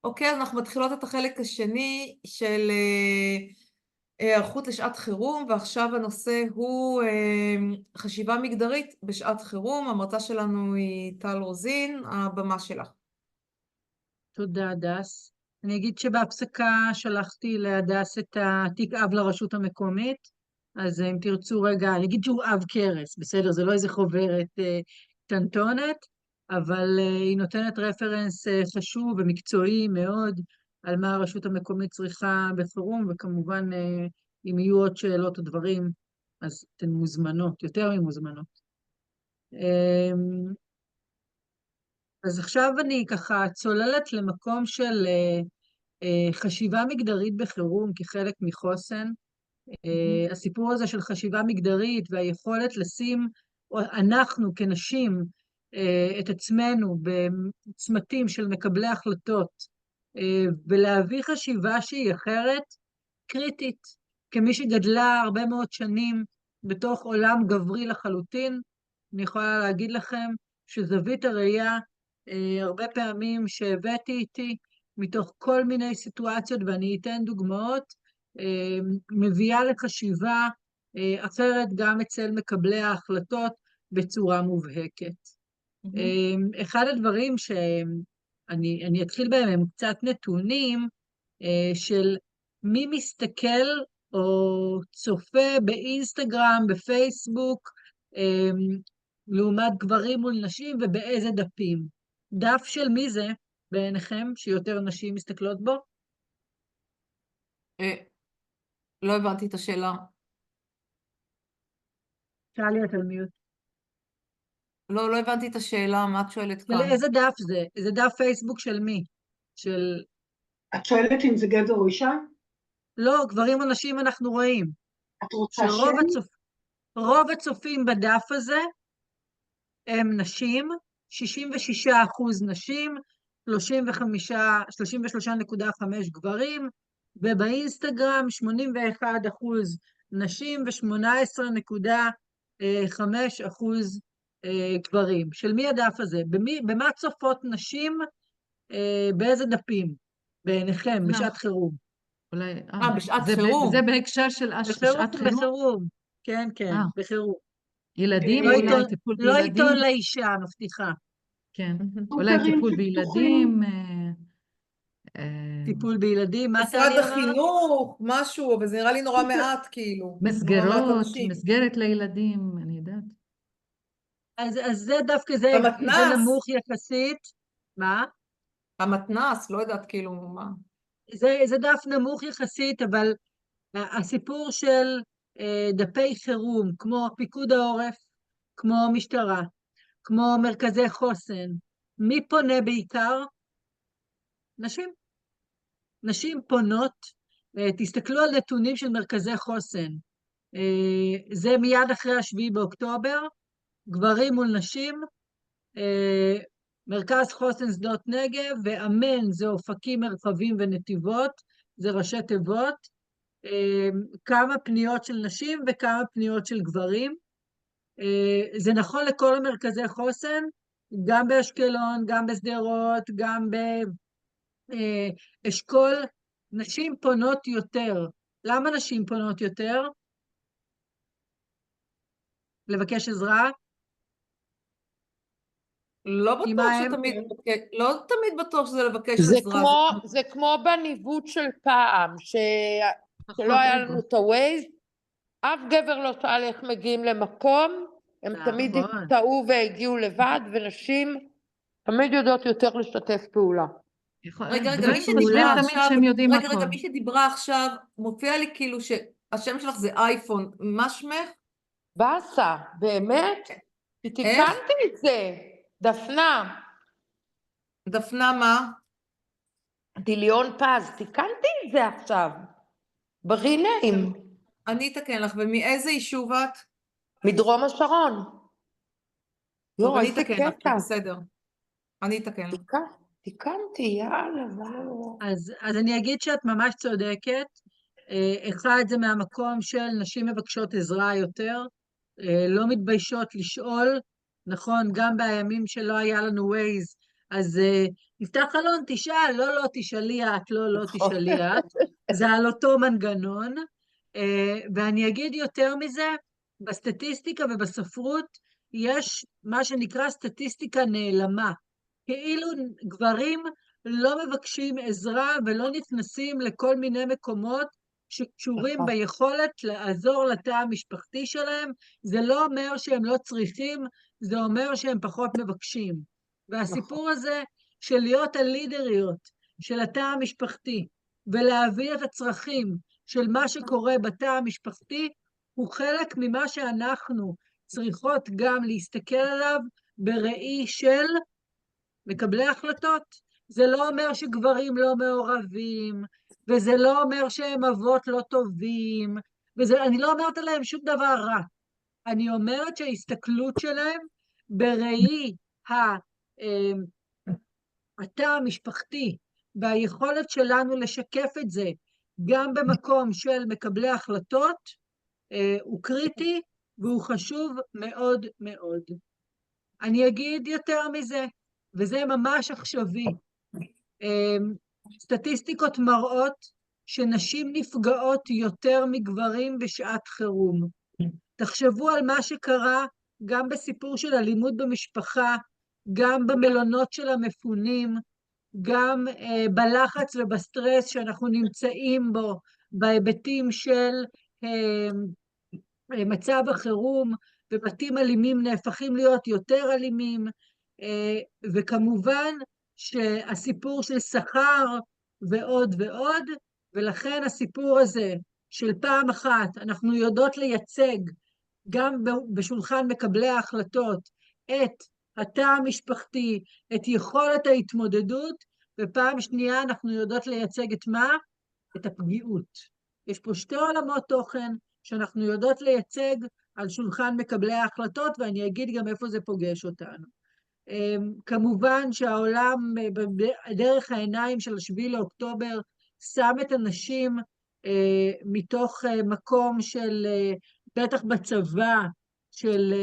אוקיי, אז אנחנו מתחילות את החלק השני של היערכות לשעת חירום, ועכשיו הנושא הוא חשיבה מגדרית בשעת חירום. המרצה שלנו היא טל רוזין, הבמה שלך. תודה, הדס. אני אגיד שבהפסקה שלחתי להדס את התיק אב לרשות המקומית, אז אם תרצו רגע, אני אגיד שהוא אב קרס, בסדר, זה לא איזה חוברת קטנטונת, אבל היא נותנת רפרנס חשוב ומקצועי מאוד על מה הרשות המקומית צריכה בחירום, וכמובן אם יהיו עוד שאלות או דברים, אז אתן מוזמנות, יותר ממוזמנות. אז עכשיו אני ככה צוללת למקום של חשיבה מגדרית בחירום כחלק מחוסן. הסיפור הזה של חשיבה מגדרית והיכולת לשים, אנחנו כנשים, את עצמנו בצמתים של מקבלי החלטות, ולהביא חשיבה שהיא אחרת, קריטית. כמי שגדלה הרבה מאוד שנים בתוך עולם גברי לחלוטין, אני יכולה להגיד לכם שזווית הראייה, הרבה פעמים שהבאתי איתי מתוך כל מיני סיטואציות, ואני אתן דוגמאות, מביאה לחשיבה אחרת גם אצל מקבלי ההחלטות בצורה מובהקת. אחד הדברים שאני אתחיל בהם הם קצת נתונים של מי מסתכל או צופה באינסטגרם, בפייסבוק, לעומת גברים מול נשים ובאיזה דפים. דף של מי זה בעיניכם שיותר נשים מסתכלות בו? לא הבנתי את השאלה. שאלי את על מיוט. לא הבנתי את השאלה, מה את שואלת כאן? איזה דף זה? איזה דף פייסבוק של מי? של... את שואלת אם זה גבר או אישה? לא, גברים או נשים אנחנו רואים. את רוצה שרוב רוב הצופים בדף הזה הם נשים, 66% נשים, 33.5 גברים, ובאינסטגרם 81% נשים ו18.5% גברים. של מי הדף הזה? במה צופות נשים? באיזה דפים? בעיניכם, בשעת חירום. אולי, בשעת חירום. זה בהקשר של שעת חירום? בחירום, כן, בחירום. ילדים, לא אולי טיפול בילדים. לא עיתון לאישה, מבטיחה. כן, אולי טיפול בילדים. טיפול בילדים, מה משרד טלי אמרת? החינוך, משהו, אבל זה נראה לי נורא מעט, כאילו. מסגרות, מסגרת לילדים, אני יודעת. אז זה דווקא, זה נמוך יחסית. מה? המתנ"ס, לא יודעת כאילו מה. זה דף נמוך יחסית, אבל הסיפור של דפי חירום, כמו פיקוד העורף, כמו משטרה, כמו מרכזי חוסן, מי פונה בעיקר? נשים. נשים פונות, תסתכלו על נתונים של מרכזי חוסן. זה מיד אחרי 7 באוקטובר, גברים מול נשים, מרכז חוסן שדות נגב, ואמן זה אופקים, מרחבים ונתיבות, זה ראשי תיבות, כמה פניות של נשים וכמה פניות של גברים. זה נכון לכל המרכזי חוסן, גם באשקלון, גם בשדרות, גם באשכול, נשים פונות יותר. למה נשים פונות יותר? לבקש עזרה? לא תמיד בטוח שזה לבקש עזרה. זה כמו בניווט של פעם, שלא היה לנו את הווייז, אף גבר לא שאל איך מגיעים למקום, הם תמיד טעו והגיעו לבד, ונשים תמיד יודעות יותר לשתף פעולה. רגע, מי שדיברה עכשיו, מופיע לי כאילו שהשם שלך זה אייפון, מה שמך? בסה, באמת? תיקנתי את זה. דפנה. דפנה מה? דיליון פז, תיקנתי את זה עכשיו. ברינאים. אני אתקן לך, ומאיזה יישוב את? מדרום השרון. טוב, אני אתקן לך, בסדר. אני אתקן לך. תיקנתי, יאללה. אז אני אגיד שאת ממש צודקת. אחד זה מהמקום של נשים מבקשות עזרה יותר, לא מתביישות לשאול, נכון, גם בימים שלא היה לנו ווייז, אז נפתח חלון, תשאל, לא תשאלי את, לא תשאלי את, זה על אותו מנגנון, ואני אגיד יותר מזה, בסטטיסטיקה ובספרות יש מה שנקרא סטטיסטיקה נעלמה, כאילו גברים לא מבקשים עזרה ולא נכנסים לכל מיני מקומות שקשורים ביכולת לעזור לתא המשפחתי שלהם, זה לא אומר שהם לא צריכים, זה אומר שהם פחות מבקשים. והסיפור הזה של להיות הלידריות של התא המשפחתי ולהביא את הצרכים של מה שקורה בתא המשפחתי, הוא חלק ממה שאנחנו צריכות גם להסתכל עליו בראי של מקבלי החלטות. זה לא אומר שגברים לא מעורבים, וזה לא אומר שהם אבות לא טובים, אני לא אומרת עליהם שום דבר רע. אני אומרת שההסתכלות שלהם בראי התא המשפחתי, והיכולת שלנו לשקף את זה גם במקום של מקבלי החלטות, הוא קריטי והוא חשוב מאוד מאוד. אני אגיד יותר מזה, וזה ממש עכשווי. סטטיסטיקות מראות שנשים נפגעות יותר מגברים בשעת חירום. תחשבו על מה שקרה גם בסיפור של אלימות במשפחה, גם במלונות של המפונים, גם בלחץ ובסטרס שאנחנו נמצאים בו, בהיבטים של מצב החירום, ובתים אלימים נהפכים להיות יותר אלימים, וכמובן שהסיפור של שכר ועוד ועוד, ולכן הסיפור הזה של פעם אחת אנחנו יודעות לייצג גם בשולחן מקבלי ההחלטות את התא המשפחתי, את יכולת ההתמודדות, ופעם שנייה אנחנו יודעות לייצג את מה? את הפגיעות. יש פה שתי עולמות תוכן שאנחנו יודעות לייצג על שולחן מקבלי ההחלטות, ואני אגיד גם איפה זה פוגש אותנו. כמובן שהעולם דרך העיניים של 7 לאוקטובר שם את הנשים מתוך מקום של בטח בצבא, של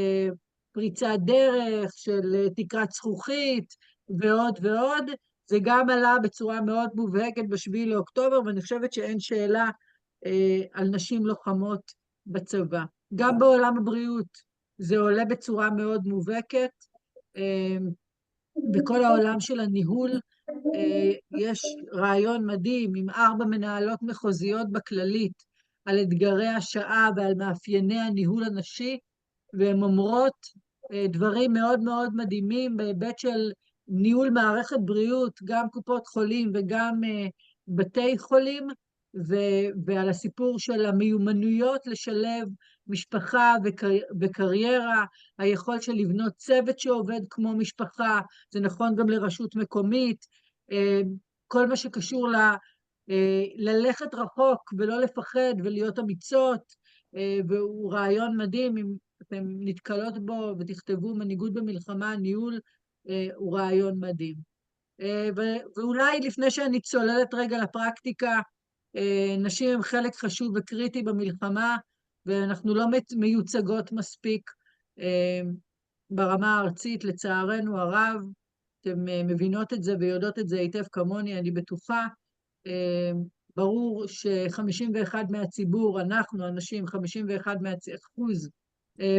פריצת דרך, של תקרת זכוכית ועוד ועוד. זה גם עלה בצורה מאוד מובהקת ב7 לאוקטובר, ואני חושבת שאין שאלה על נשים לוחמות בצבא. גם בעולם הבריאות זה עולה בצורה מאוד מובהקת. בכל העולם של הניהול יש רעיון מדהים עם 4 מנהלות מחוזיות בכללית על אתגרי השעה ועל מאפייני הניהול הנשי, והן אומרות דברים מאוד מאוד מדהימים בהיבט של ניהול מערכת בריאות, גם קופות חולים וגם בתי חולים, ועל הסיפור של המיומנויות לשלב משפחה וקריירה, היכולת של לבנות צוות שעובד כמו משפחה, זה נכון גם לרשות מקומית, כל מה שקשור ללכת רחוק ולא לפחד ולהיות אמיצות, והוא רעיון מדהים, אם אתם נתקלות בו ותכתבו מנהיגות במלחמה, ניהול, הוא רעיון מדהים. ואולי לפני שאני צוללת רגע לפרקטיקה, נשים הם חלק חשוב וקריטי במלחמה, ואנחנו לא מיוצגות מספיק ברמה הארצית, לצערנו הרב. אתם מבינות את זה ויודעות את זה היטב כמוני, אני בטוחה. ברור ש51 מהציבור, אנחנו אנשים, 51%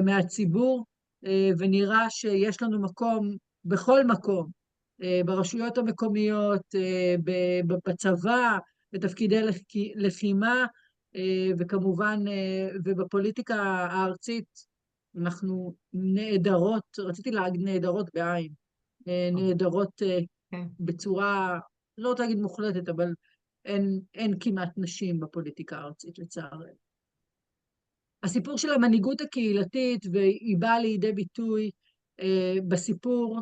מהציבור, ונראה שיש לנו מקום בכל מקום, ברשויות המקומיות, בצבא, בתפקידי לחימה, וכמובן, ובפוליטיקה הארצית, אנחנו נהדרות, רציתי להגיד נהדרות בעין, נהדרות בצורה, לא רוצה להגיד מוחלטת, אבל אין כמעט נשים בפוליטיקה הארצית, לצערנו. הסיפור של המנהיגות הקהילתית, והיא באה לידי ביטוי בסיפור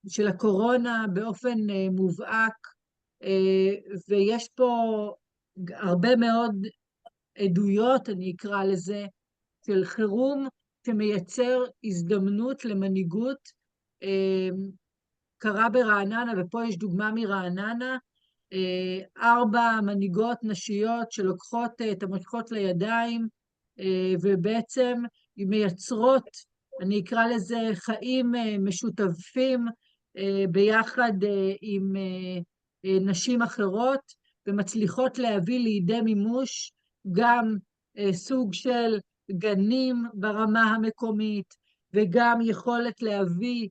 של הקורונה באופן מובהק, ויש פה הרבה מאוד עדויות, אני אקרא לזה, של חירום שמייצר הזדמנות למנהיגות. קרה ברעננה, ופה יש דוגמה מרעננה, 4 מנהיגות נשיות שלוקחות את המושכות לידיים, ובעצם מייצרות אני אקרא לזה חיים משותפים ביחד עם נשים אחרות, ומצליחות להביא לידי מימוש גם סוג של גנים ברמה המקומית, וגם יכולת להביא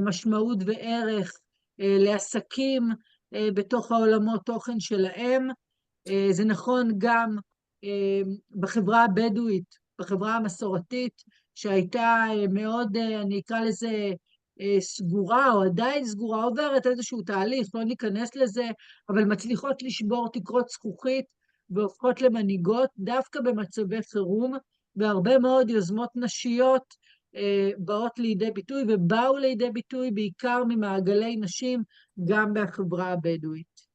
משמעות וערך לעסקים בתוך העולמות תוכן שלהם. זה נכון גם בחברה הבדואית, בחברה המסורתית, שהייתה מאוד, אני אקרא לזה, סגורה, או עדיין סגורה, עוברת איזשהו תהליך, לא ניכנס לזה, אבל מצליחות לשבור תקרות זכוכית, והופכות למנהיגות דווקא במצבי חירום, והרבה מאוד יוזמות נשיות באות לידי ביטוי, ובאו לידי ביטוי בעיקר ממעגלי נשים, גם בחברה הבדואית.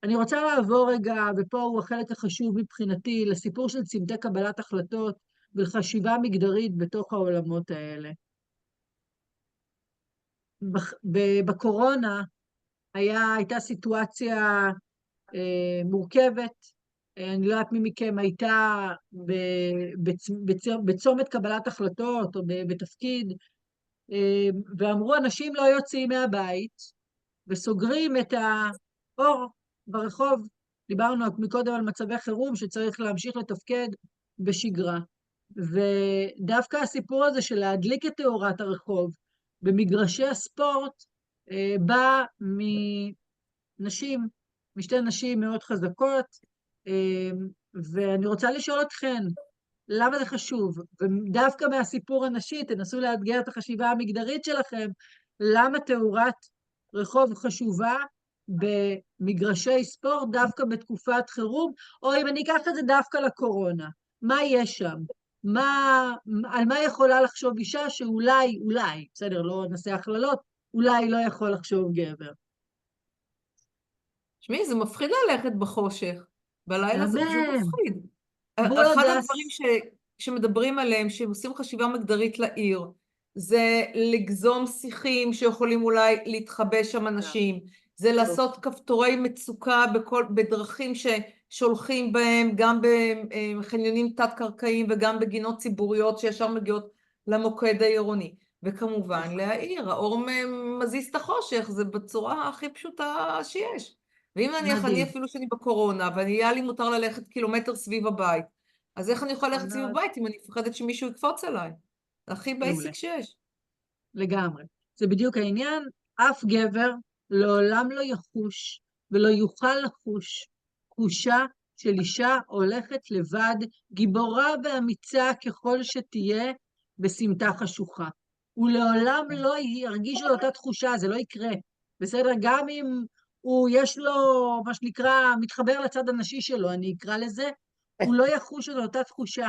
אני רוצה לעבור רגע, ופה הוא החלק החשוב מבחינתי, לסיפור של צמתי קבלת החלטות וחשיבה מגדרית בתוך העולמות האלה. בקורונה הייתה סיטואציה מורכבת, אני לא יודעת מי מכם הייתה בצומת קבלת החלטות או בתפקיד, ואמרו אנשים לא יוצאים מהבית וסוגרים את האור ברחוב. דיברנו מקודם על מצבי חירום שצריך להמשיך לתפקד בשגרה. ודווקא הסיפור הזה של להדליק את תאורת הרחוב במגרשי הספורט בא מנשים, משתי נשים מאוד חזקות, ואני רוצה לשאול אתכן, למה זה חשוב? ודווקא מהסיפור הנשי, תנסו לאתגר את החשיבה המגדרית שלכם, למה תאורת רחוב חשובה במגרשי ספורט דווקא בתקופת חירום, או אם אני אקח את זה דווקא לקורונה, מה יש שם? על מה יכולה לחשוב אישה שאולי, בסדר, לא נעשה הכללות, אולי לא יכול לחשוב גבר. שמי, זה מפחיד ללכת בחושך. בלילה זה פשוט מפחיד. אחד הדברים שמדברים עליהם, שעושים חשיבה מגדרית לעיר, זה לגזום שיחים שיכולים אולי להתחבא שם אנשים, זה לעשות כפתורי מצוקה בדרכים ששולחים בהם, גם בחניונים תת-קרקעיים וגם בגינות ציבוריות שישר מגיעות למוקד העירוני. וכמובן להעיר, האור מזיז את החושך, זה בצורה הכי פשוטה שיש. ואם נניח אני אפילו שאני בקורונה, והיה לי מותר ללכת קילומטר סביב הבית, אז איך אני יכולה ללכת סביב הבית אם אני מפחדת שמישהו יקפוץ עליי? זה הכי בייסיק שיש. לגמרי. זה בדיוק העניין. אף גבר לעולם לא יחוש ולא יוכל לחוש תחושה של אישה הולכת לבד, גיבורה ואמיצה ככל שתהיה, בסמטה חשוכה. הוא לעולם לא ירגיש לו אותה תחושה, זה לא יקרה. בסדר? גם אם יש לו, מה שנקרא, מתחבר לצד הנשי שלו, אני אקרא לזה, הוא לא יחוש את אותה תחושה.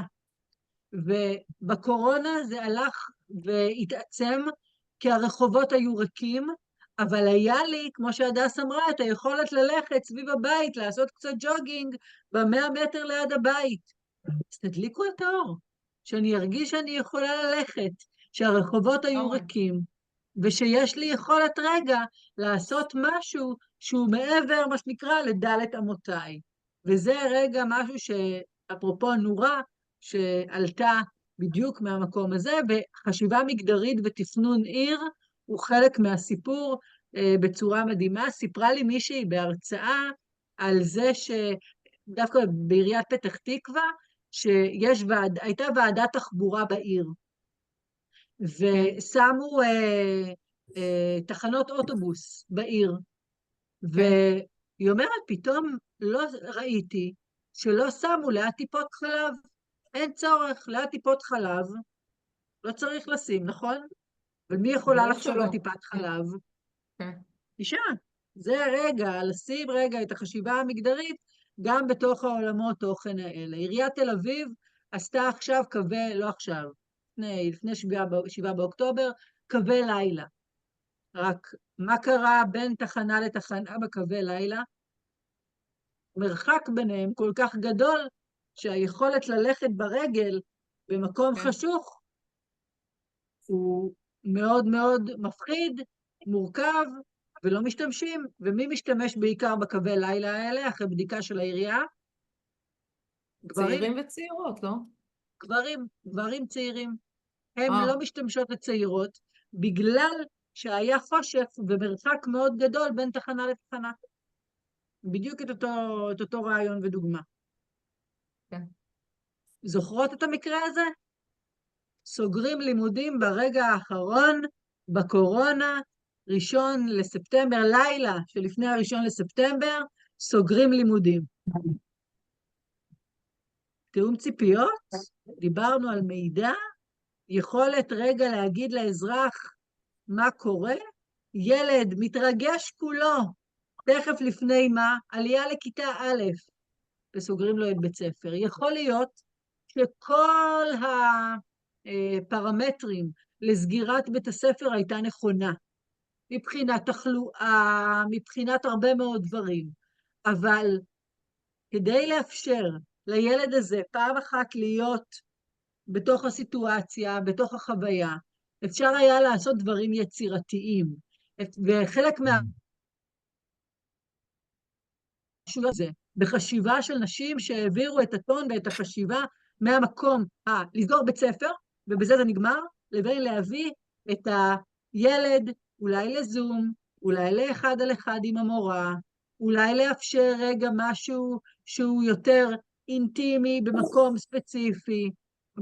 ובקורונה זה הלך והתעצם, כי הרחובות היו ריקים, אבל היה לי, כמו שהדס אמרה, את היכולת ללכת סביב הבית, לעשות קצת ג'וגינג ב100 מטר ליד הבית. אז תדליקו את האור, שאני ארגיש שאני יכולה ללכת, שהרחובות היו ריקים, ושיש לי יכולת רגע לעשות משהו שהוא מעבר, מה שנקרא, לדלת אמותיי. וזה רגע משהו שאפרופו נורה, שעלתה בדיוק מהמקום הזה, וחשיבה מגדרית ותפנון עיר הוא חלק מהסיפור בצורה מדהימה. סיפרה לי מישהי בהרצאה על זה שדווקא בעיריית פתח תקווה, שהייתה ועדת תחבורה בעיר, ושמו תחנות אוטובוס בעיר, והיא אומרת, פתאום לא ראיתי שלא שמו ליד טיפות חלב. אין צורך, ליד טיפות חלב, לא צריך לשים, נכון? אבל מי יכולה לחשוב על טיפת חלב? אישה. זה רגע, לשים רגע את החשיבה המגדרית, גם בתוך העולמות תוכן האלה. עיריית תל אביב עשתה עכשיו קווי, לא עכשיו, לפני 7 באוקטובר, קווי לילה. רק מה קרה בין תחנה לתחנה בקווי לילה? מרחק ביניהם כל כך גדול, שהיכולת ללכת ברגל במקום חשוך הוא מאוד מאוד מפחיד, מורכב, ולא משתמשים. ומי משתמש בעיקר בקווי לילה האלה, אחרי בדיקה של העירייה? צעירים וצעירות, לא? גברים צעירים. הן לא משתמשות לצעירות, בגלל שהיה חושך ומרחק מאוד גדול בין תחנה לתחנה. בדיוק את אותו רעיון ודוגמה. כן. זוכרות את המקרה הזה? סוגרים לימודים ברגע האחרון, בקורונה, 1 לספטמבר, לילה שלפני 1 לספטמבר, סוגרים לימודים. תיאום ציפיות, דיברנו על מידע, יכולת רגע להגיד לאזרח מה קורה, ילד מתרגש כולו, תכף לפני מה, עלייה לכיתה א', וסוגרים לו את בית ספר. יכול להיות שכל הפרמטרים לסגירת בית הספר הייתה נכונה, מבחינת תחלואה, מבחינת הרבה מאוד דברים, אבל כדי לאפשר לילד הזה פעם אחת להיות בתוך הסיטואציה, בתוך החוויה, אפשר היה לעשות דברים יצירתיים, וחלק זה, בחשיבה של נשים שהעבירו את הטון ואת החשיבה מהמקום לסגור בית ספר, ובזה זה נגמר, לבין להביא את הילד אולי לזום, אולי לאחד על אחד עם המורה, אולי לאפשר רגע משהו שהוא יותר אינטימי במקום ספציפי,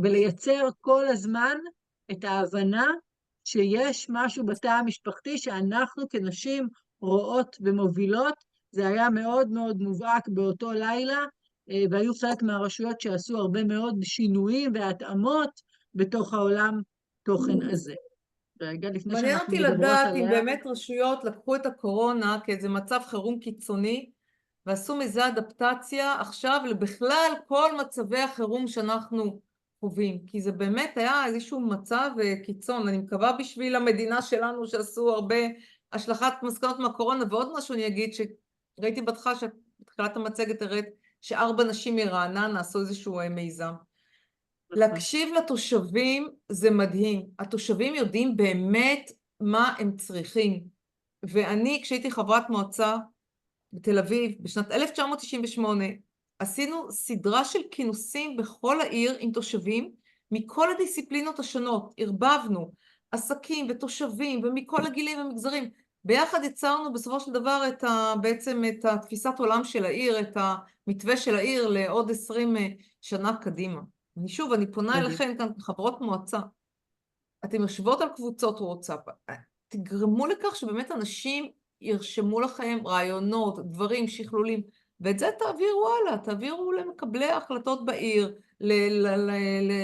ולייצר כל הזמן את ההבנה שיש משהו בתא המשפחתי שאנחנו כנשים רואות ומובילות. זה היה מאוד מאוד מובהק באותו לילה, והיו חלק מהרשויות שעשו הרבה מאוד שינויים והתאמות בתוך העולם תוכן הזה. רגע, לפני מעניין שאנחנו אותי מדברות לדעת עליה. אם באמת רשויות לקחו את הקורונה כאיזה מצב חירום קיצוני, ועשו מזה אדפטציה עכשיו לבכלל כל מצבי החירום שאנחנו חווים, כי זה באמת היה איזשהו מצב קיצון. אני מקווה בשביל המדינה שלנו שעשו הרבה השלכת מסקנות מהקורונה. ועוד משהו אני אגיד, שראיתי בתחילת המצגת הראת ש4 נשים מרעננה עשו איזשהו מיזם. להקשיב לתושבים זה מדהים. התושבים יודעים באמת מה הם צריכים. ואני, כשהייתי חברת מועצה בתל אביב, בשנת 1998, עשינו סדרה של כינוסים בכל העיר עם תושבים מכל הדיסציפלינות השונות. ערבבנו עסקים ותושבים ומכל הגילים ומגזרים. ביחד יצרנו בסופו של דבר בעצם את התפיסת עולם של העיר, את המתווה של העיר לעוד 20 שנה קדימה. אני פונה אליכם כאן, חברות מועצה. אתם יושבות על קבוצות וואטסאפ, תגרמו לכך שבאמת אנשים ירשמו לכם רעיונות, דברים, שכלולים, ואת זה תעבירו הלאה, תעבירו למקבלי ההחלטות בעיר,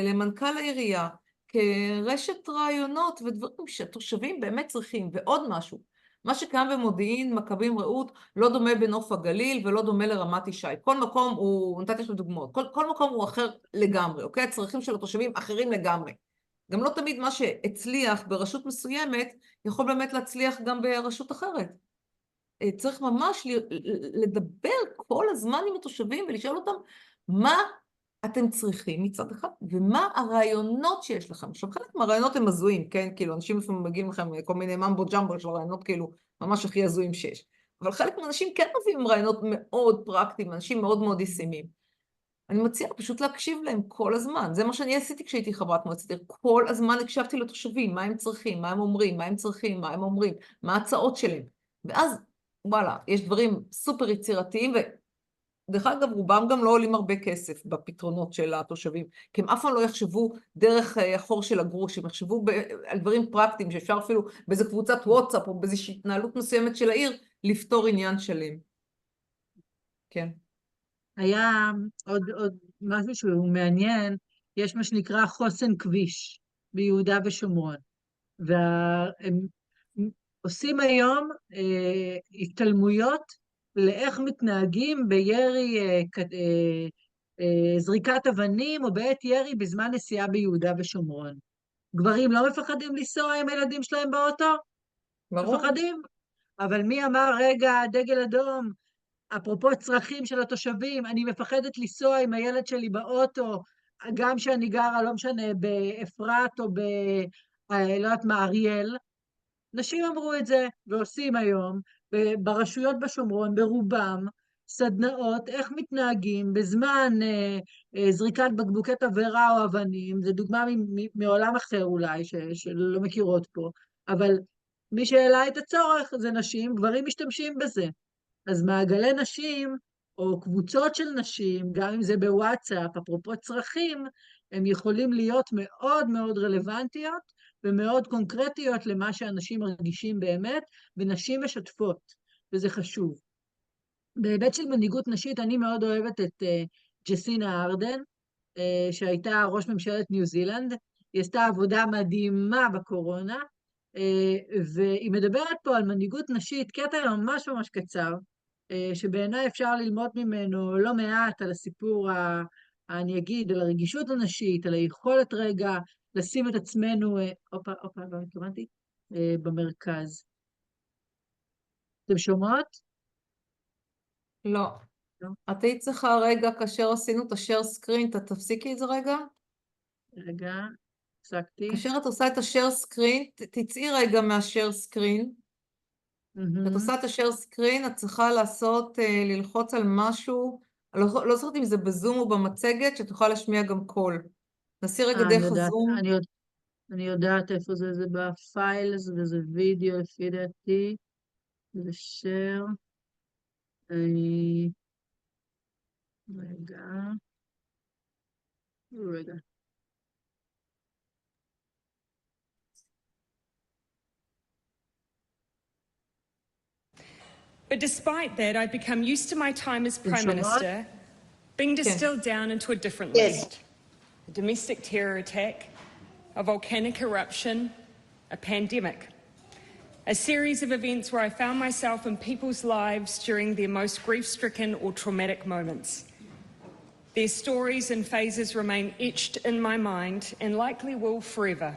למנכ"ל העירייה, כרשת רעיונות ודברים שהתושבים באמת צריכים. ועוד משהו, מה שקיים במודיעין, מכבים רעות, לא דומה בנוף הגליל ולא דומה לרמת ישי. כל מקום הוא, נתתי לכם דוגמאות, כל מקום הוא אחר לגמרי, אוקיי? הצרכים של התושבים אחרים לגמרי. גם לא תמיד מה שהצליח ברשות מסוימת, יכול באמת להצליח גם ברשות אחרת. צריך ממש לדבר כל הזמן עם התושבים ולשאול אותם מה אתם צריכים מצד אחד, ומה הרעיונות שיש לכם. עכשיו, חלק מהרעיונות הם הזויים, כן? כאילו, אנשים לפעמים מגיעים לכם כל מיני ממבו ג'מבו של רעיונות כאילו ממש הכי הזויים שיש. אבל חלק מהאנשים כן מביאים עם רעיונות מאוד פרקטיים, אנשים מאוד מאוד ישימים. אני מציעה פשוט להקשיב להם כל הזמן. זה מה שאני עשיתי כשהייתי חברת מועצת עיר. כל הזמן הקשבתי לתושבים, מה הם צריכים, מה הם אומרים, מה הם צריכים, מה הם אומרים, מה ההצעות שלהם. ואז, וואלה, יש דברים סופר יצירתיים, ודרך אגב, רובם גם לא עולים הרבה כסף בפתרונות של התושבים, כי הם אף פעם לא יחשבו דרך החור של הגרוש, הם יחשבו על דברים פרקטיים, שאפשר אפילו באיזו קבוצת וואטסאפ, או באיזושהי התנהלות מסוימת של העיר, לפתור עניין שלם. כן. היה עוד משהו שהוא מעניין, יש מה שנקרא חוסן כביש ביהודה ושומרון, והם עושים היום השתלמויות לאיך מתנהגים בירי, זריקת אבנים או בעת ירי בזמן נסיעה ביהודה ושומרון. גברים לא מפחדים לנסוע עם הילדים שלהם באוטו? ברור. מפחדים. אבל מי אמר, רגע, דגל אדום, אפרופו צרכים של התושבים, אני מפחדת לנסוע עם הילד שלי באוטו, גם שאני גרה, לא משנה, באפרת או לא יודעת מה, אריאל. נשים אמרו את זה, ועושים היום, ברשויות בשומרון, ברובם, סדנאות איך מתנהגים בזמן זריקת בקבוקי תבערה או אבנים, זו דוגמה מעולם אחר אולי, שלא מכירות פה, אבל מי שהעלה את הצורך זה נשים, גברים משתמשים בזה. אז מעגלי נשים, או קבוצות של נשים, גם אם זה בוואטסאפ, אפרופו צרכים, הם יכולים להיות מאוד מאוד רלוונטיות, ומאוד קונקרטיות למה שאנשים מרגישים באמת, ונשים משתפות, וזה חשוב. בהיבט של מנהיגות נשית, אני מאוד אוהבת את ג'סינה ארדן, שהייתה ראש ממשלת ניו זילנד, היא עשתה עבודה מדהימה בקורונה, והיא מדברת פה על מנהיגות נשית, קטע ממש ממש קצר, שבעיניי אפשר ללמוד ממנו לא מעט על הסיפור, אני אגיד, על הרגישות הנשית, על היכולת רגע לשים את עצמנו, לא התכוונתי, במרכז. אתם שומעות? לא. לא. את היית צריכה רגע, כאשר עשינו את השאר סקרין, תפסיקי את זה רגע? רגע, הפסקתי. כאשר את עושה את השאר סקרין, תצאי רגע מהשאר סקרין. כשאת עושה את השאר סקרין, את צריכה לעשות, ללחוץ על משהו, לא זוכרת אם זה בזום או במצגת, שתוכל להשמיע גם קול. נסי רגע דרך הזום. אני יודעת איפה זה, זה בפיילס, וזה וידאו לפי דעתי, זה share. רגע. But despite that, I've become used to my time as Prime Minister being distilled down into a different list. A domestic terror attack, a volcanic eruption, a pandemic. A series of events where I found myself in people's lives during their most grief-stricken or traumatic moments. Their stories and phases remain etched in my mind and likely will forever.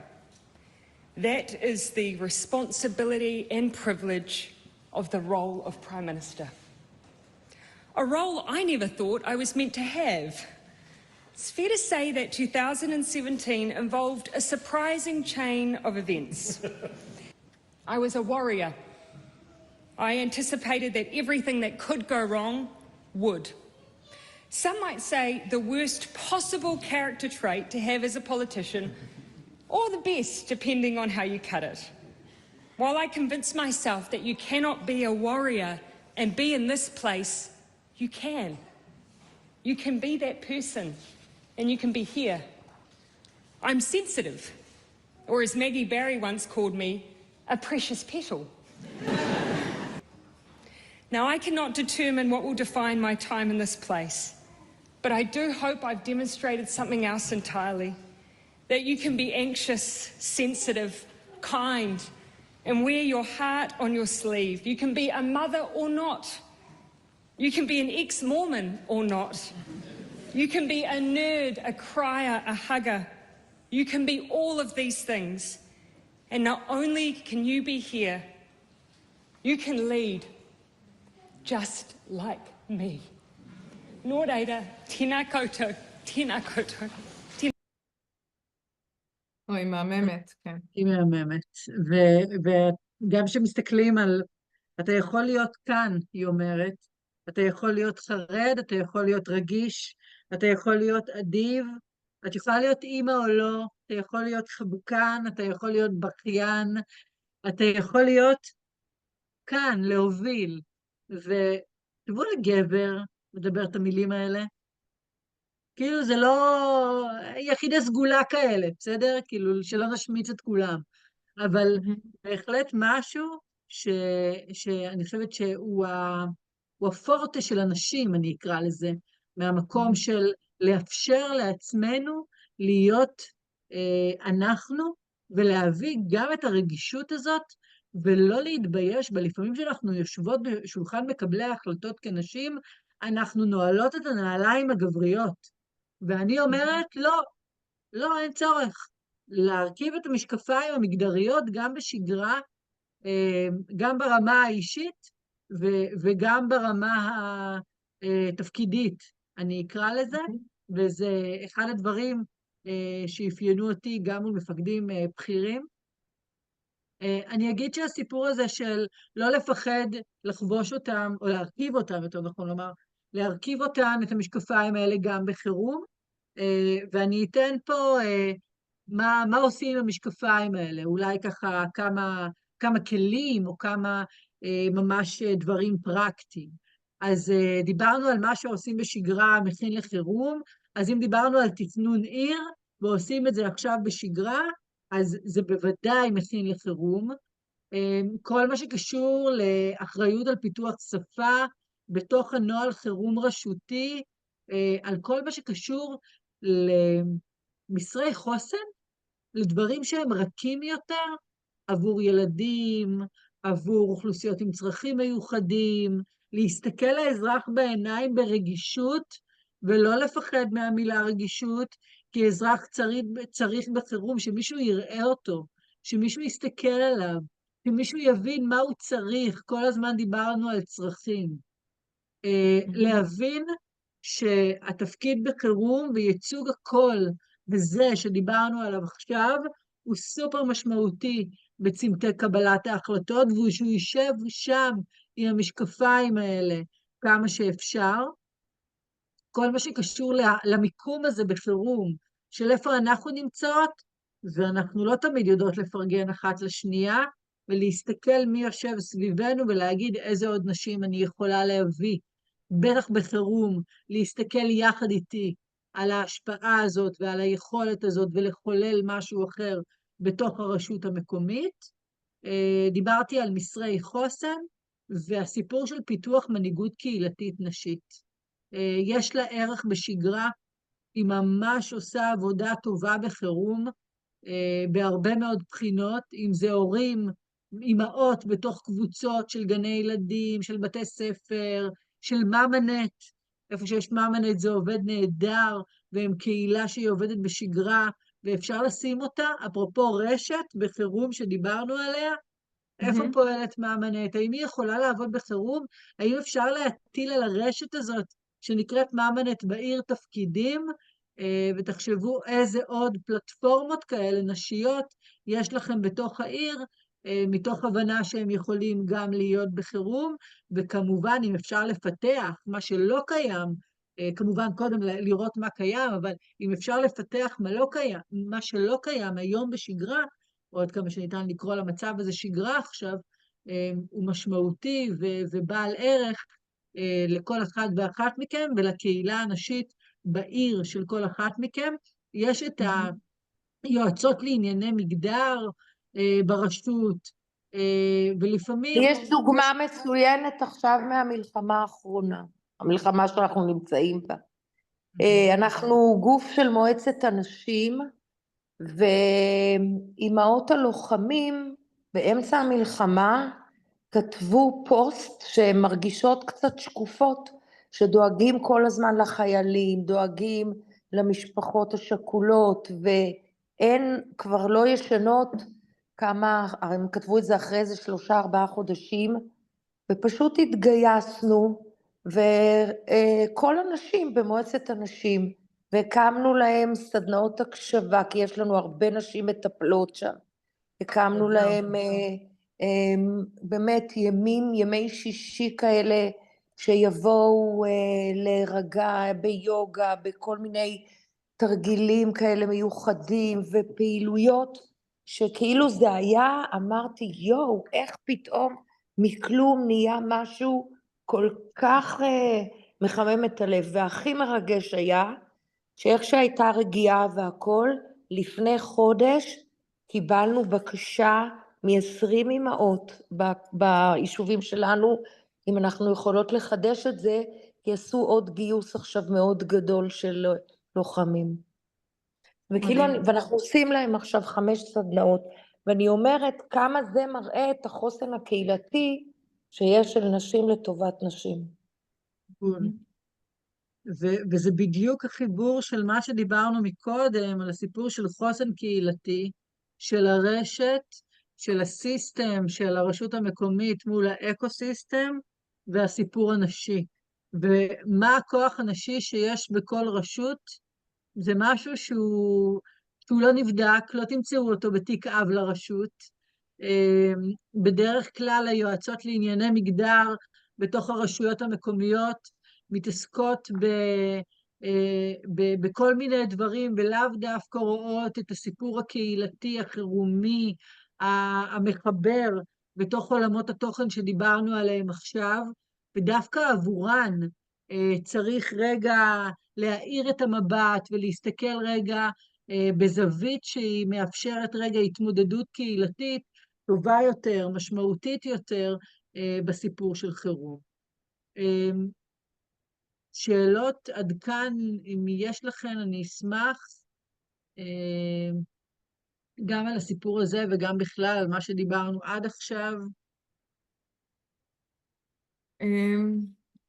That is the responsibility and privilege of the role of Prime Minister. A role I never thought I was meant to have. It's fair to say that 2017 involved a surprising chain of events. I was a warrior. I anticipated that everything that could go wrong would. Some might say the worst possible character trait to have as a politician, or the best, depending on how you cut it. While I convinced myself that you cannot be a warrior and be in this place, you can. You can be that person, and you can be here. I'm sensitive, or as Maggie Barry once called me, a precious petal. Now, I cannot determine what will define my time in this place, but I do hope I've demonstrated something else entirely, that you can be anxious, sensitive, kind, and wear your heart on your sleeve. You can be a mother or not. You can be an ex-Mormon or not. You can be a nerd, a crier, a hugger. You can be all of these things. And not only can you be here, you can lead just like me. Nō reira, tēnā koutou, tēnā koutou. היא מהממת, כן. היא מהממת. וגם כשמסתכלים על, אתה יכול להיות כאן, היא אומרת, אתה יכול להיות חרד, אתה יכול להיות רגיש, אתה יכול להיות אדיב, את יכולה להיות אימא או לא, אתה יכול להיות חבוקן, אתה יכול להיות בכיין, אתה יכול להיות כאן, להוביל. ותבואו לגבר, מדבר את המילים האלה, כאילו זה לא יחידי סגולה כאלה, בסדר? כאילו שלא נשמיץ את כולם. אבל בהחלט משהו שאני חושבת שהוא הפורטה של אנשים, אני אקרא לזה, מהמקום של לאפשר לעצמנו להיות אנחנו, ולהביא גם את הרגישות הזאת, ולא להתבייש בה. לפעמים שאנחנו יושבות בשולחן מקבלי ההחלטות כנשים, אנחנו נועלות את הנעליים הגבריות. ואני אומרת, לא, אין צורך. להרכיב את המשקפיים המגדריות גם בשגרה, גם ברמה האישית, וגם ברמה התפקידית, אני אקרא לזה, וזה אחד הדברים שאפיינו אותי גם מול מפקדים בכירים. אני אגיד שהסיפור הזה של לא לפחד לחבוש אותם, או להרכיב אותם, יותר נכון לומר, להרכיב אותם, את המשקפיים האלה גם בחירום, ואני אתן פה מה עושים עם המשקפיים האלה, אולי ככה כמה כלים או כמה ממש דברים פרקטיים. אז דיברנו על מה שעושים בשגרה מכין לחירום, אז אם דיברנו על תכנון עיר ועושים את זה עכשיו בשגרה, אז זה בוודאי מכין לחירום. כל מה שקשור לאחריות על פיתוח שפה בתוך הנוהל חירום רשותי, על כל מה שקשור למסרי חוסן, לדברים שהם רכים יותר עבור ילדים, עבור אוכלוסיות עם צרכים מיוחדים, להסתכל לאזרח בעיניים ברגישות, ולא לפחד מהמילה רגישות, כי אזרח צריך בחירום שמישהו יראה אותו, שמישהו יסתכל עליו, שמישהו יבין מה הוא צריך. כל הזמן דיברנו על צרכים. להבין שהתפקיד בחירום וייצוג הקול וזה שדיברנו עליו עכשיו, הוא סופר משמעותי בצמתי קבלת ההחלטות, ושהוא יישב שם עם המשקפיים האלה כמה שאפשר. כל מה שקשור למיקום הזה בחירום, של איפה אנחנו נמצאות, ואנחנו לא תמיד יודעות לפרגן אחת לשנייה, ולהסתכל מי יושב סביבנו ולהגיד איזה עוד נשים אני יכולה להביא, בטח בחירום, להסתכל יחד איתי על ההשפעה הזאת ועל היכולת הזאת ולחולל משהו אחר בתוך הרשות המקומית. דיברתי על מסרי חוסן והסיפור של פיתוח מנהיגות קהילתית נשית. יש לה ערך בשגרה, היא ממש עושה עבודה טובה בחירום, בהרבה מאוד בחינות, אם זה הורים, אמהות בתוך קבוצות של גני ילדים, של בתי ספר, של ממנט, איפה שיש ממנט זה עובד נהדר, והם קהילה שהיא עובדת בשגרה, ואפשר לשים אותה, אפרופו רשת בחירום שדיברנו עליה, איפה פועלת ממנט, האם היא יכולה לעבוד בחירום, האם אפשר להטיל על הרשת הזאת, שנקראת ממנט בעיר תפקידים, ותחשבו איזה עוד פלטפורמות כאלה נשיות יש לכם בתוך העיר, מתוך הבנה שהם יכולים גם להיות בחירום, וכמובן אם אפשר לפתח מה שלא קיים, כמובן קודם לראות מה קיים, אבל אם אפשר לפתח מה שלא קיים היום בשגרה, או עד כמה שניתן לקרוא למצב הזה שגרה עכשיו, הוא משמעותי ובעל ערך לכל אחד ואחת מכם, ולקהילה הנשית בעיר של כל אחת מכם. יש את היועצות לענייני מגדר ברשות, ולפעמים... יש דוגמה מצוינת עכשיו מהמלחמה האחרונה, המלחמה שאנחנו נמצאים בה. אנחנו גוף של מועצת הנשים, ואימהות הלוחמים באמצע המלחמה כתבו פוסט שהן מרגישות קצת שקופות, שדואגים כל הזמן לחיילים, דואגים למשפחות השכולות, והן כבר לא ישנות כמה, הרי הם כתבו את זה אחרי איזה 3-4 חודשים, ופשוט התגייסנו, וכל הנשים במועצת הנשים, והקמנו להם סדנאות הקשבה, כי יש לנו הרבה נשים מטפלות שם, הקמנו להם באמת ימי שישי כאלה, שיבואו להירגע ביוגה, בכל מיני תרגילים כאלה מיוחדים, ופעילויות שכאילו זה היה, אמרתי, יואו, איך פתאום מכלום נהיה משהו כל כך מחמם את הלב. והכי מרגש היה, שאיך שהייתה רגיעה והכל, לפני חודש קיבלנו בקשה מ20 אמהות ביישובים שלנו, אם אנחנו יכולות לחדש את זה, כי עשו עוד גיוס עכשיו מאוד גדול של לוחמים. ואנחנו עושים להם עכשיו 5 סדנאות, ואני אומרת כמה זה מראה את החוסן הקהילתי שיש של נשים לטובת נשים. וזה בדיוק החיבור של מה שדיברנו מקודם, על הסיפור של חוסן קהילתי, של הרשת, של הסיסטם, של הרשות המקומית מול האקוסיסטם, והסיפור הנשי. ומה הכוח הנשי שיש בכל רשות, זה משהו שהוא לא נבדק, לא תמצאו אותו בתיק אב לרשות. בדרך כלל היועצות לענייני מגדר בתוך הרשויות המקומיות מתעסקות בכל מיני דברים, ולאו דווקא רואות את הסיפור הקהילתי, החירומי, המחבר, בתוך עולמות התוכן שדיברנו עליהם עכשיו, ודווקא עבורן צריך רגע להאיר את המבט ולהסתכל רגע בזווית שהיא מאפשרת רגע התמודדות קהילתית טובה יותר, משמעותית יותר בסיפור של חירום. שאלות עד כאן, אם יש לכן, אני אשמח, גם על הסיפור הזה וגם בכלל על מה שדיברנו עד עכשיו.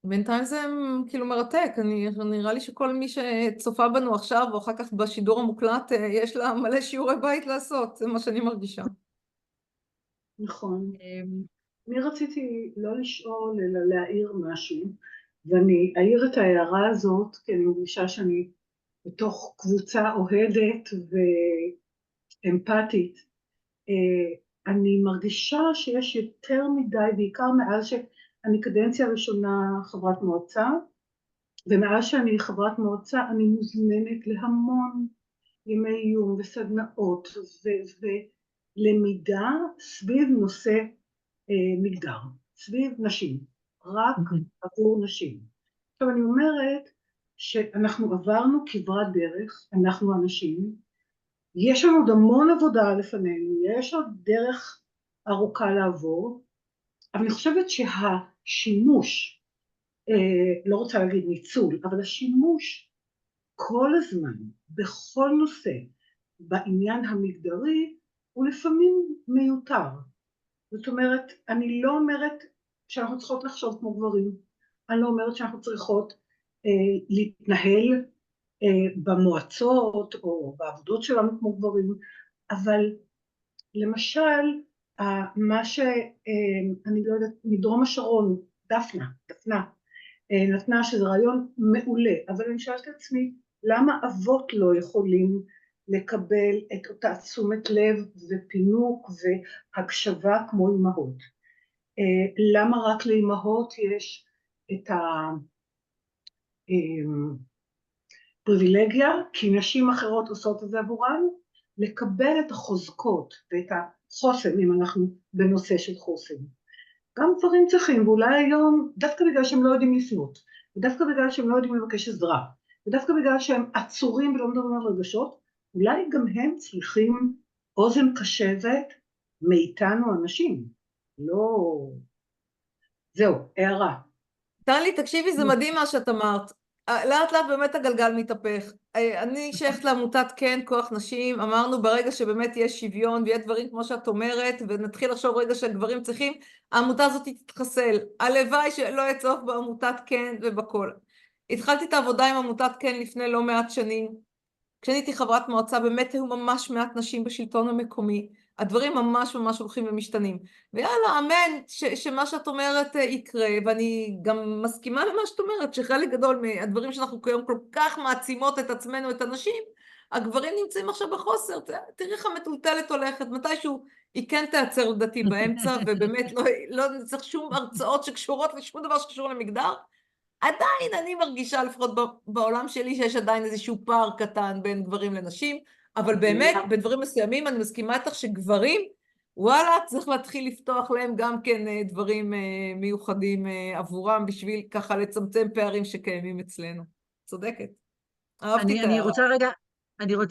בינתיים זה כאילו מרתק, נראה לי שכל מי שצופה בנו עכשיו או אחר כך בשידור המוקלט יש לה מלא שיעורי בית לעשות, זה מה שאני מרגישה. נכון. אני רציתי לא לשאול אלא להעיר משהו, ואני אעיר את ההערה הזאת כי אני מרגישה שאני בתוך קבוצה אוהדת ואמפתית. אני מרגישה שיש יותר מדי, בעיקר מאז שאני קדנציה ראשונה חברת מועצה, ומאז שאני חברת מועצה אני מוזמנת להמון ימי עיון וסדנאות ולמידה סביב נושא מגדר, סביב נשים, רק עבור נשים. עכשיו אני אומרת שאנחנו עברנו כברת דרך, אנחנו אנשים, יש לנו עוד המון עבודה לפנינו, יש עוד דרך ארוכה לעבור, אבל אני חושבת שהשימוש, לא רוצה להגיד ניצול, אבל השימוש כל הזמן, בכל נושא, בעניין המגדרי, הוא לפעמים מיותר. זאת אומרת, אני לא אומרת שאנחנו צריכות לחשוב כמו גברים, אני לא אומרת שאנחנו צריכות להתנהל במועצות או בעבודות שלנו כמו גברים, אבל למשל, מה שאני לא יודעת, מדרום השרון, דפנה, נתנה שזה רעיון מעולה, אבל אני שאלת את עצמי, למה אבות לא יכולים לקבל את אותה תשומת לב ופינוק והקשבה כמו אמהות? למה רק לאמהות יש את הפריבילגיה, כי נשים אחרות עושות את זה עבורן, לקבל את החוזקות ואת החוסן, אם אנחנו בנושא של חוסן. גם דברים צריכים, ואולי היום, דווקא בגלל שהם לא יודעים לפנות, ודווקא בגלל שהם לא יודעים לבקש עזרה, ודווקא בגלל שהם עצורים ולא מדברים על רגשות, אולי גם הם צריכים אוזן קשבת מאיתנו אנשים. לא... זהו, הערה. טלי, תקשיבי, זה מדהים מה שאת אמרת. לאט לאט באמת הגלגל מתהפך. אני שייכת לעמותת כן, כוח נשים, אמרנו ברגע שבאמת יש שוויון ויש דברים כמו שאת אומרת, ונתחיל לחשוב רגע שגברים צריכים, העמותה הזאת תתחסל. הלוואי שלא יהיה צורך בעמותת כן ובכל. התחלתי את העבודה עם עמותת כן לפני לא מעט שנים. כשאני הייתי חברת מועצה, באמת היו ממש מעט נשים בשלטון המקומי. הדברים ממש ממש הולכים ומשתנים. ויאללה, אמן, שמה שאת אומרת יקרה, ואני גם מסכימה למה שאת אומרת, שחלק גדול מהדברים שאנחנו כיום כל כך מעצימות את עצמנו, את הנשים, הגברים נמצאים עכשיו בחוסר. תראי איך המטולטלת הולכת, מתישהו היא כן תעצר לדעתי באמצע, ובאמת לא צריך שום הרצאות שקשורות לשום דבר שקשור למגדר. עדיין אני מרגישה, לפחות בעולם שלי, שיש עדיין איזשהו פער קטן בין גברים לנשים, אבל באמת, בדברים מסוימים אני מסכימה איתך שגברים, וואלה, צריך להתחיל לפתוח להם גם כן דברים מיוחדים עבורם, בשביל ככה לצמצם פערים שקיימים אצלנו. צודקת. אהבתי את ההערה.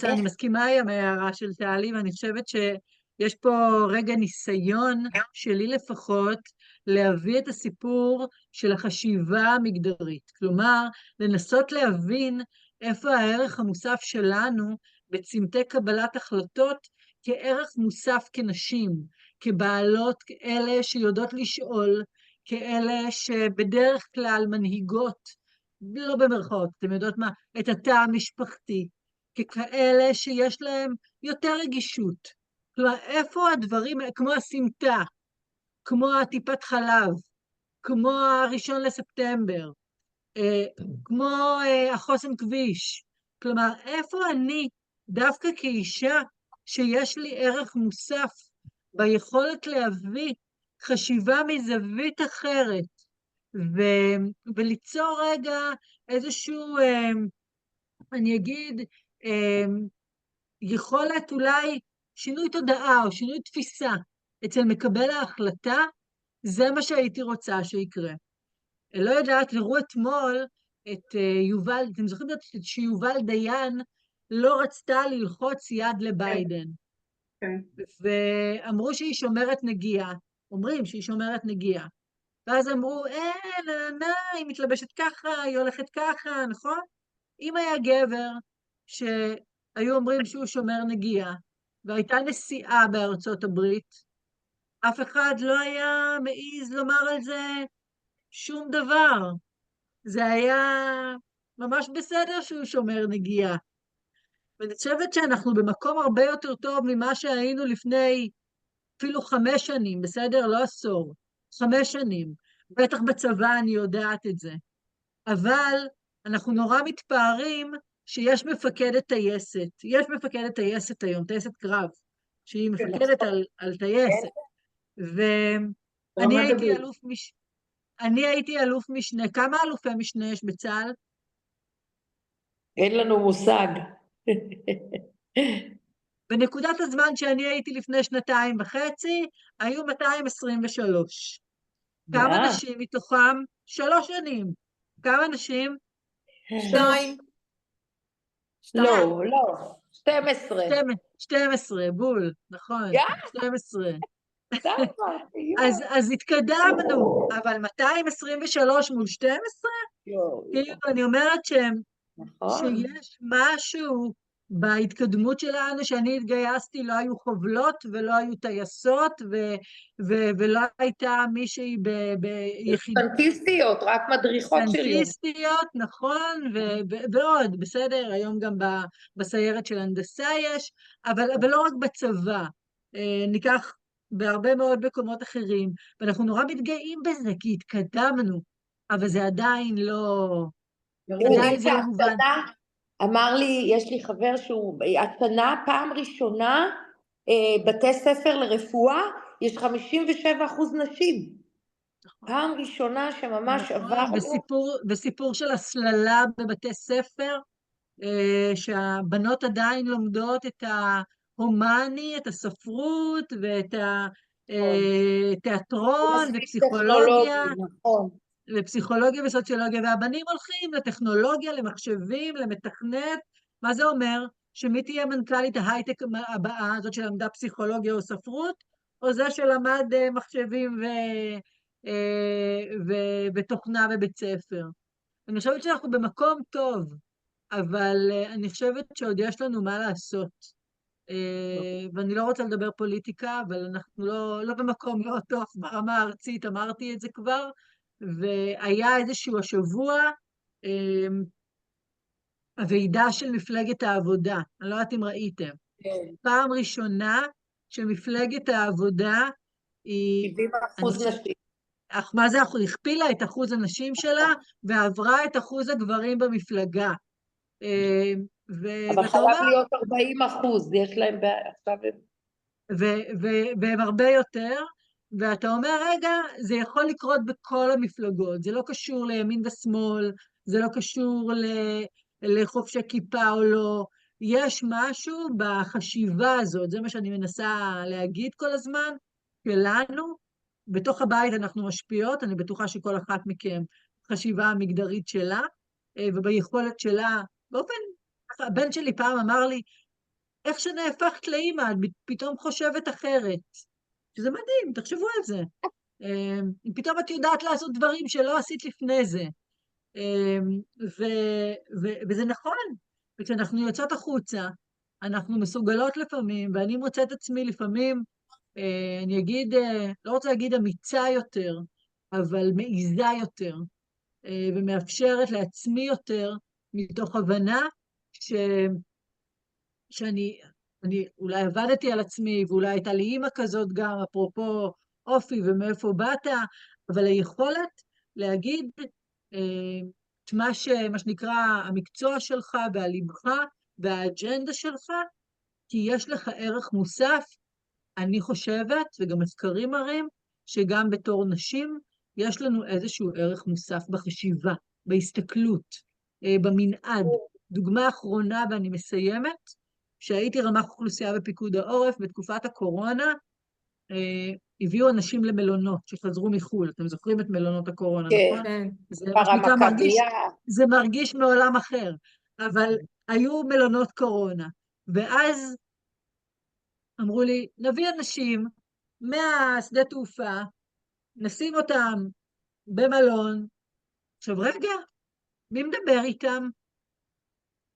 אני מסכימה עם ההערה של טלי, ואני חושבת שיש פה רגע ניסיון שלי לפחות, להביא את הסיפור של החשיבה המגדרית. כלומר, לנסות להבין איפה הערך המוסף שלנו בצמתי קבלת החלטות כערך מוסף כנשים, כבעלות, כאלה שיודעות לשאול, כאלה שבדרך כלל מנהיגות, לא במרכאות, אתם יודעות מה, את התא המשפחתי, ככאלה שיש להם יותר רגישות. כלומר, איפה הדברים, כמו הסמטה, כמו הטיפת חלב, כמו הראשון לספטמבר, כמו החוסן כביש. כלומר, איפה אני, דווקא כאישה, שיש לי ערך מוסף ביכולת להביא חשיבה מזווית אחרת, וליצור רגע איזשהו, אני אגיד, יכולת אולי שינוי תודעה או שינוי תפיסה אצל מקבל ההחלטה, זה מה שהייתי רוצה שיקרה. לא יודעת, תראו אתמול את יובל, אתם זוכרים שיובל דיין לא רצתה ללחוץ יד לביידן. כן. ואמרו שהיא שומרת נגיעה, אומרים שהיא שומרת נגיעה. ואז אמרו, היא מתלבשת ככה, היא הולכת ככה, נכון? אם היה גבר שהיו אומרים שהוא שומר נגיעה, והייתה נשיאה בארצות הברית, אף אחד לא היה מעז לומר על זה שום דבר. זה היה ממש בסדר שהוא שומר נגיעה. ואני חושבת שאנחנו במקום הרבה יותר טוב ממה שהיינו לפני אפילו 5 שנים, בסדר? לא עשור, 5 שנים. בטח בצבא אני יודעת את זה. אבל אנחנו נורא מתפארים שיש מפקדת טייסת. יש מפקדת טייסת היום, טייסת קרב, שהיא מפקדת על טייסת. ואני הייתי אלוף משנה. כמה אלופי משנה יש בצה"ל? אין לנו מושג. בנקודת הזמן שאני הייתי לפני 2.5, היו 223. כמה נשים מתוכם? 3 שנים. כמה נשים? 2. לא, 12. 12, בול, נכון, 12. אז התקדמנו, אבל 223 מול 12? כאילו, אני אומרת שיש משהו בהתקדמות שלנו, שאני התגייסתי, לא היו חובלות ולא היו טייסות, ולא הייתה מישהי ביחידות. טנקיסטיות, רק מדריכות שלי. טנקיסטיות, נכון, ועוד, בסדר, היום גם בסיירת של הנדסה יש, אבל לא רק בצבא, ניקח בהרבה מאוד מקומות אחרים, ואנחנו נורא מתגאים בזה, כי התקדמנו, אבל זה עדיין לא... עדיין זה לא מובן. אמר לי, יש לי חבר שהוא, השנה, פעם ראשונה, בתי ספר לרפואה, יש 57% נשים. פעם ראשונה שממש עבר... וסיפור של הסללה בבתי ספר, שהבנות עדיין לומדות את ההומני, את הספרות, ואת התיאטרון, ופסיכולוגיה. נכון. לפסיכולוגיה וסוציולוגיה, והבנים הולכים לטכנולוגיה, למחשבים, למתכנת. מה זה אומר? שמי תהיה מנכ"לית ההייטק הבאה, זאת שלמדה פסיכולוגיה או ספרות, או זה שלמד מחשבים ותוכנה בבית ספר. אני חושבת שאנחנו במקום טוב, אבל אני חושבת שעוד יש לנו מה לעשות. ואני לא רוצה לדבר פוליטיקה, אבל אנחנו לא במקום לא טוב ברמה הארצית, אמרתי את זה כבר, והיה איזשהו השבוע הוועידה של מפלגת העבודה, אני לא יודעת אם ראיתם. פעם ראשונה שמפלגת העבודה היא... 70% נשים. מה זה אחוז? הכפילה את אחוז הנשים שלה, ועברה את אחוז הגברים במפלגה. אבל חייב להיות 40%, יש להם עכשיו... והם הרבה יותר, ואתה אומר, רגע, זה יכול לקרות בכל המפלגות, זה לא קשור לימין ושמאל, זה לא קשור לחופשי כיפה או לא, יש משהו בחשיבה הזאת, זה מה שאני מנסה להגיד כל הזמן, שלנו, בתוך הבית אנחנו משפיעות, אני בטוחה שכל אחת מכם חשיבה המגדרית שלה, וביכולת שלה, באופן, הבן שלי פעם אמר לי, איך שנהפכת לאמא, את פתאום חושבת אחרת. שזה מדהים, תחשבו על זה. פתאום את יודעת לעשות דברים שלא עשית לפני זה. וזה נכון. וכשאנחנו יוצאות החוצה, אנחנו מסוגלות לפעמים, ואני מוצאת עצמי לפעמים, אני אגיד, לא רוצה להגיד אמיצה יותר, אבל מעיזה יותר, ומאפשרת לעצמי יותר, מתוך הבנה שאני אולי עבדתי על עצמי, ואולי הייתה לי אימא כזאת גם, אפרופו אופי ומאיפה באת, אבל היכולת להגיד את מה שנקרא המקצוע שלך והליבך והאג'נדה שלך, כי יש לך ערך מוסף, אני חושבת, וגם מחקרים מראים, שגם בתור נשים, יש לנו איזשהו ערך מוסף בחשיבה, בהסתכלות, במנעד. דוגמה אחרונה, ואני מסיימת, שהייתי רמ"ח אוכלוסייה בפיקוד העורף, בתקופת הקורונה, הביאו אנשים למלונות שחזרו מחו"ל. אתם זוכרים את מלונות הקורונה, נכון? כן, זה מה שנקרא המכבייה. זה מרגיש מעולם אחר, אבל היו מלונות קורונה, ואז אמרו לי, נביא אנשים מהשדה תעופה, נשים אותם במלון. עכשיו רגע, מי מדבר איתם?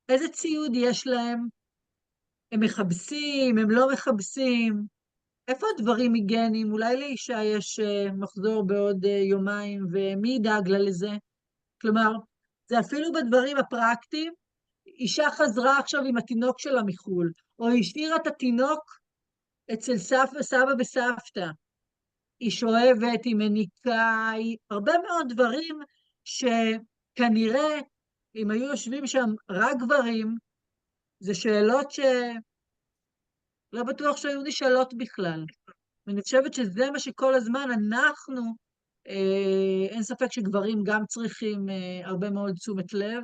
איזה ציוד יש להם? הם מכבסים, הם לא מכבסים? איפה הדברים היגייניים? אולי לאישה יש מחזור בעוד יומיים, ומי ידאג לה לזה? כלומר, זה אפילו בדברים הפרקטיים. אישה חזרה עכשיו עם התינוק שלה מחו"ל, או השאירה את התינוק אצל סבא וסבתא. היא שואבת, היא מניקה, הרבה מאוד דברים שכנראה, אם היו יושבים שם רק גברים, זה שאלות שלא בטוח שהיו נשאלות בכלל. ואני חושבת שזה מה שכל הזמן אנחנו, אין ספק שגברים גם צריכים הרבה מאוד תשומת לב,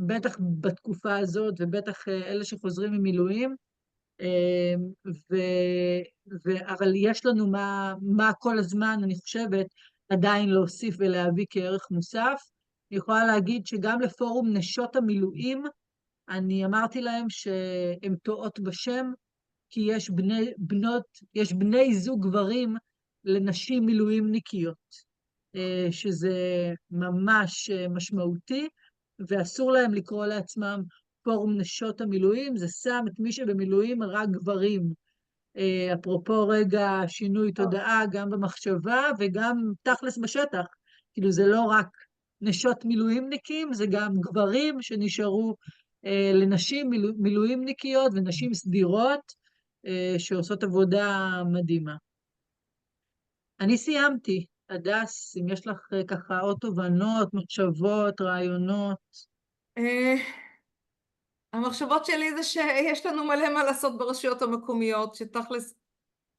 בטח בתקופה הזאת, ובטח אלה שחוזרים ממילואים, אבל יש לנו מה כל הזמן, אני חושבת, עדיין להוסיף ולהביא כערך מוסף. אני יכולה להגיד שגם לפורום נשות המילואים, אני אמרתי להם שהם טועות בשם, כי יש בני זוג גברים לנשים מילואימניקיות, שזה ממש משמעותי, ואסור להם לקרוא לעצמם פורום נשות המילואים, זה שם את מי שבמילואים רק גברים. אפרופו רגע שינוי תודעה, גם במחשבה וגם תכלס בשטח. כאילו זה לא רק נשות מילואימניקים, זה גם גברים שנשארו לנשים מילואימניקיות ונשים סדירות, שעושות עבודה מדהימה. אני סיימתי. הדס, אם יש לך ככה עוד תובנות, מחשבות, רעיונות. המחשבות שלי זה שיש לנו מלא מה לעשות ברשויות המקומיות, שתכלס,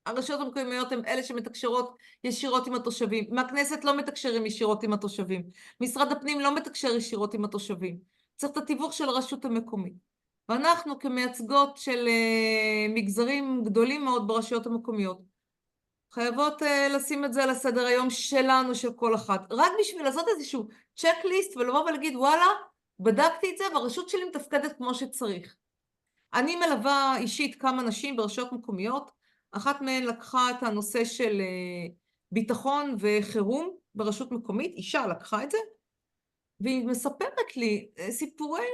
הרשויות המקומיות הן אלה שמתקשרות ישירות עם התושבים. מהכנסת לא מתקשרים ישירות עם התושבים. משרד הפנים לא מתקשר ישירות עם התושבים. צריך את התיווך של הרשות המקומית. ואנחנו כמייצגות של מגזרים גדולים מאוד ברשויות המקומיות, חייבות לשים את זה על הסדר היום שלנו, של כל אחת. רק בשביל לעשות איזשהו צ'קליסט ולבוא ולהגיד, וואלה, בדקתי את זה והרשות שלי מתפקדת כמו שצריך. אני מלווה אישית כמה נשים ברשויות מקומיות, אחת מהן לקחה את הנושא של ביטחון וחירום ברשות מקומית, אישה לקחה את זה, והיא מספרת לי סיפורי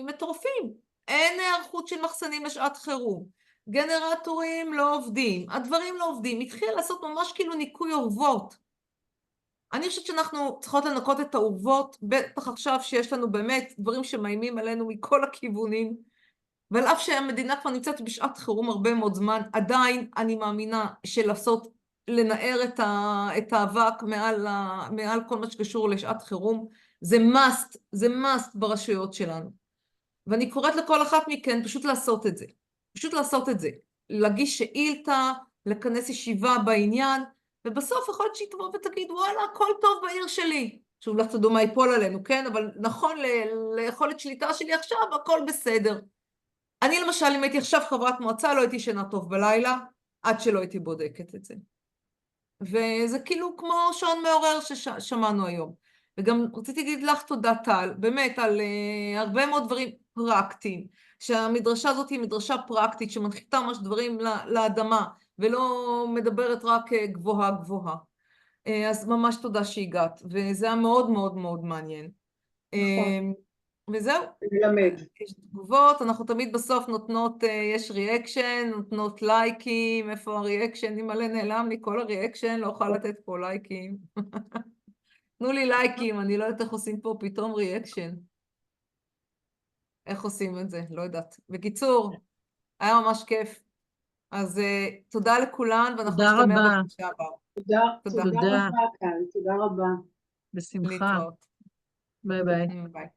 מטורפים. אין היערכות של מחסנים לשעת חירום, גנרטורים לא עובדים, הדברים לא עובדים, התחילה לעשות ממש כאילו ניקוי אורוות. אני חושבת שאנחנו צריכות לנקות את האורוות, בטח עכשיו שיש לנו באמת דברים שמאיימים עלינו מכל הכיוונים, ועל אף שהמדינה כבר נמצאת בשעת חירום הרבה מאוד זמן, עדיין אני מאמינה שלעשות, לנער את האבק מעל כל מה שקשור לשעת חירום, זה must ברשויות שלנו. ואני קוראת לכל אחת מכן פשוט לעשות את זה. פשוט לעשות את זה. להגיש שאילתה, לכנס ישיבה בעניין, ובסוף יכול להיות שהיא תבוא ותגיד, וואלה, הכל טוב בעיר שלי. שוב, לך תדעו מה ייפול עלינו, כן? אבל נכון ליכולת שליטה שלי עכשיו, הכל בסדר. אני למשל, אם הייתי עכשיו חברת מועצה, לא הייתי שינה טוב בלילה, עד שלא הייתי בודקת את זה. וזה כאילו כמו שעון מעורר ששמענו היום. וגם רציתי להגיד לך תודה טל, באמת על הרבה מאוד דברים פרקטיים, שהמדרשה הזאת היא מדרשה פרקטית, שמנחיתה ממש דברים לאדמה, ולא מדברת רק גבוהה גבוהה. אז ממש תודה שהגעת, וזה היה מאוד מאוד מאוד מעניין. נכון. וזהו. ללמד. יש תגובות, אנחנו תמיד בסוף נותנות, יש ריאקשן, נותנות לייקים, איפה הריאקשן? אם מלא נעלם לי כל הריאקשן, לא אוכל לתת פה לייקים. תנו לי לייקים, אני לא יודעת איך עושים פה פתאום ריאקשן. איך עושים את זה? לא יודעת. בקיצור, היה ממש כיף. אז תודה לכולן, ואנחנו נשתמע בפגישה הבאה. תודה רבה, קל. תודה רבה. בשמחה. להתראות. ביי ביי. ביי.